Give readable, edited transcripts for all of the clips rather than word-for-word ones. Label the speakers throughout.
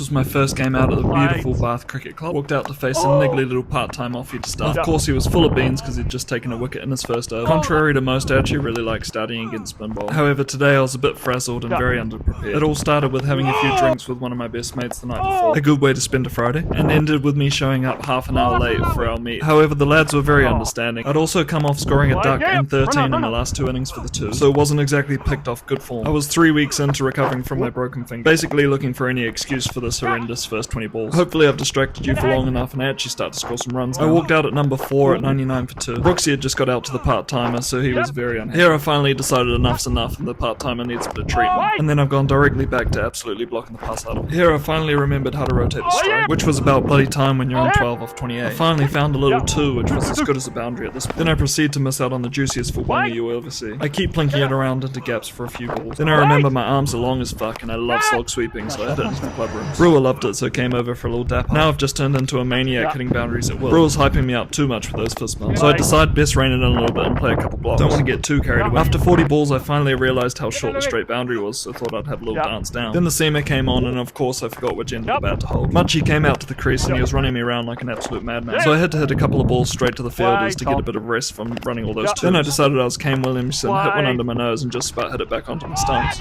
Speaker 1: was my first game out at the beautiful Bath Cricket Club. Walked out to face a niggly little part-time offie to start. Of course he was full of beans because he'd just taken a wicket in his first over. Contrary to most, I actually really like starting against spin bowl. However, today I was a bit frazzled and very underprepared. It all started with having a few drinks with one of my best mates the night before. A good way to spend a Friday. And ended with me showing up half an hour late for our meet. However, the lads were very understanding. I'd also come off scoring a duck and 13 in my last 2 innings for the 2, so it wasn't exactly picked off good form. I was 3 weeks into recovering from my broken finger, basically looking for any excuse for this horrendous first 20 balls. Hopefully I've distracted you for long enough and I actually start to score some runs now. I walked out at number 4 at 99 for 2. Brooksy had just got out to the part-timer, so he was very unhappy. Here I finally decided enough's enough and the part-timer needs a bit of treatment. And then I've gone directly back to absolutely blocking the pass out of him. Here I finally remembered how to rotate the strike, which was about bloody time when you're on 12 off 28. I finally found a little 2, which was as good as a boundary at this point. Then I proceed to miss out on the juiciest foot winger you will ever see. I keep plinking it around into gaps for a few balls. Then I remember my arms are long as fuck and I love slog sweeping, so I hit it into the club rooms. Brewer loved it, so came over for a little dap. Now I've just turned into a maniac hitting boundaries at will. Brewer's hyping me up too much with those fist bumps, so I decide best rein it in a little bit and play a couple blocks. Don't want to get too carried away. After 40 balls I finally realised how short the straight boundary was, so thought I'd have a little dance down. Then the seamer came on and of course I forgot which end of the bat to hold. Munchie came out to the crease and he was running me around like an absolute madman, so I had to hit a couple of balls straight to the fielders to get a bit of rest from running all those twos. Then I decided I was Kane Williamson, hit one under my nose and just about hit it back onto my stumps.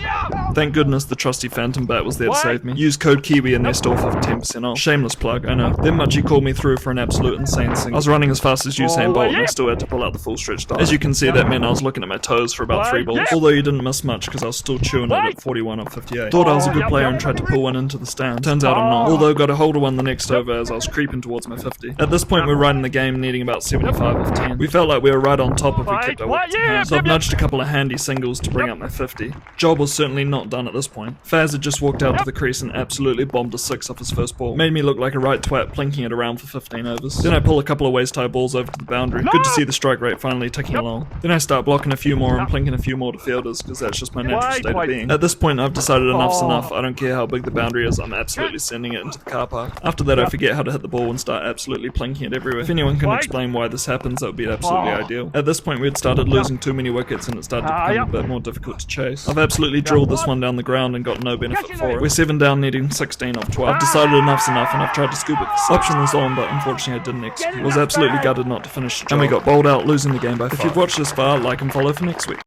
Speaker 1: Thank goodness the trusty Phantom bat was there to save me. Use code KIWI in their store for 10% off. Shameless plug, I know. Then Munchie called me through for an absolute insane single. I was running as fast as Usain Bolt and I still had to pull out the full stretch dive. As you can see, that meant I was looking at my toes for about 3 balls, although you didn't miss much because I was still chewing it at 41 off 58. Thought I was a good player and tried to pull one into the stand. Turns out I'm not, although got a hold of one the next over as I was creeping towards my 50. At this point we're right in the game, needing about 75 off 10. We felt like we were right on top if we kept our wickets in hand, so I've nudged a couple of handy singles to bring up my 50. Job was certainly not done at this point. Faz had just walked out to the crease and absolutely bombed a 6 off his first ball. Made me look like a right twat plinking it around for 15 overs. Then I pull a couple of waist-high balls over to the boundary. Good to see the strike rate finally ticking along. Then I start blocking a few more and plinking a few more to fielders because that's just my natural state of being. At this point I've decided enough's enough. I don't care how big the boundary is, I'm absolutely sending it into the car park. After that I forget how to hit the ball and start absolutely plinking it everywhere. If anyone can explain why this happens, that would be absolutely ideal. At this point we had started losing too many wickets and it started to become a bit more difficult to chase. I've absolutely drilled this one down the ground and got no benefit for it. We're 7 down needing 16 off 12. I've decided enough's enough and I've tried to scoop it for 6. Option was on, but unfortunately I didn't execute. I was absolutely gutted not to finish the job. And we got bowled out, losing the game by 5. If you've watched this far, like and follow for next week.